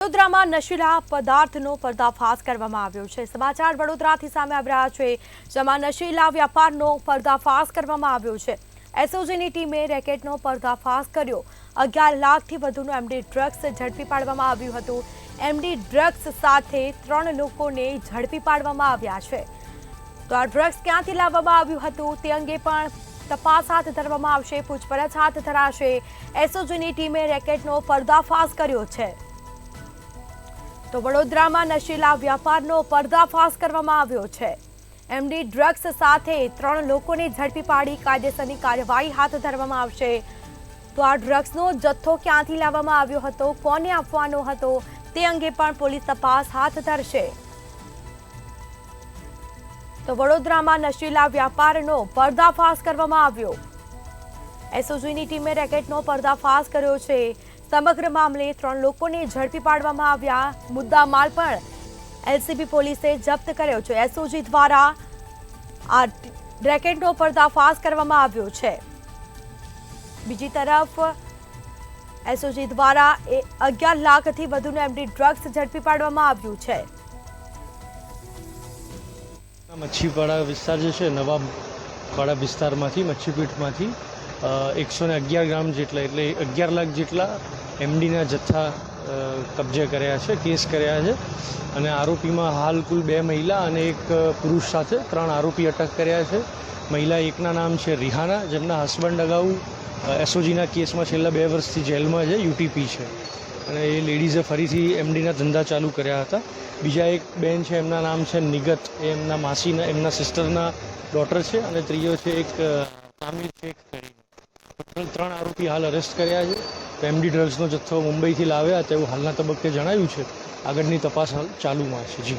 વડોદરામાં નશીલા પદાર્થનો પર્દાફાશ કરવામાં આવ્યો છે। સમાચાર વડોદરાથી સામે આવી રહ્યા છે, જેમાં નશીલા વ્યાપારનો પર્દાફાશ કરવામાં આવ્યો છે। એસઓજીની ટીમે રેકેટનો પર્દાફાશ કર્યો। 11 લાખથી વધુનું એમડી ડ્રગ્સ ઝડપી પાડવામાં આવ્યું હતું। એમડી ડ્રગ્સ સાથે 3 લોકોને ઝડપી પાડવામાં આવ્યા છે। તો આ ડ્રગ્સ ક્યાંથી લાવવામાં આવ્યું હતું તે અંગે પણ તપાસ હાથ ધરવામાં આવશે, પૂછપરછ હાથ ધરાશે। એસઓજીની ટીમે રેકેટનો પર્દાફાશ કર્યો છે। તો વડોદરામાં નશીલા વ્યાપારનો પર્દાફાશ કરવામાં આવ્યો છે। એમડી ડ્રગ્સ સાથે 3 લોકોને ઝડપી પાડી કાયદેસરની કાર્યવાહી હાથ ધરવામાં આવશે। તો આ ડ્રગ્સનો જથ્થો ક્યાંથી લાવવામાં આવ્યો હતો, કોને આપવાનો હતો તે અંગે પણ પોલીસ તપાસ હાથ ધરશે। તો વડોદરામાં નશીલા વ્યાપારનો પર્દાફાશ કરવામાં આવ્યો। એસઓજીની ટીમે રેકેટનો પર્દાફાશ કર્યો છે। સમગ્ર મામલે 3 લોકોને ઝડપી પાડવામાં આવ્યા। મુદ્દા માલ પણ એલસીબી પોલીસે જપ્ત કર્યો છે। એસઓજી દ્વારા આ રેકેટનો પર્દાફાશ કરવામાં આવ્યો છે। બીજી તરફ એસઓજી દ્વારા 11 લાખથી વધુનું એમડી ડ્રગ્સ ઝડપી પાડવામાં આવ્યું છે। મચ્છીપાડા વિસ્તાર જે છે, નવાબવાડા વિસ્તારમાંથી મચ્છીપીઠમાંથી 111 ગ્રામ જેટલા એટલે 11 લાખ જેટલા એમડીના જથ્થા કબજે કર્યા છે, કેસ કર્યા છે। અને આરોપીમાં હાલ કુલ 2 મહિલા અને 1 પુરુષ સાથે 3 આરોપી અટક કર્યા છે। મહિલા એકના નામ છે રિહાના, જેમના હસબન્ડ અગાઉ એસઓજીના કેસમાં છેલ્લા 2 વર્ષથી જેલમાં છે, યુટીપી છે, અને એ લેડીઝે ફરીથી એમડીના ધંધા ચાલુ કર્યા હતા। બીજા એક બેન છે, એમના નામ છે નિગત, એ એમના માસીના એમના સિસ્ટરના ડોટર છે, અને ત્રીજો છે એક તામિલ શેખ કરીને। 3 આરોપી હાલ અરેસ્ટ કર્યા છે। તો એમડી ડ્રગ્સનો જથ્થો મુંબઈથી લાવ્યા તેવું હાલના તબક્કે જણાવ્યું છે। આગળની તપાસ હાલ ચાલુમાં છે। જી।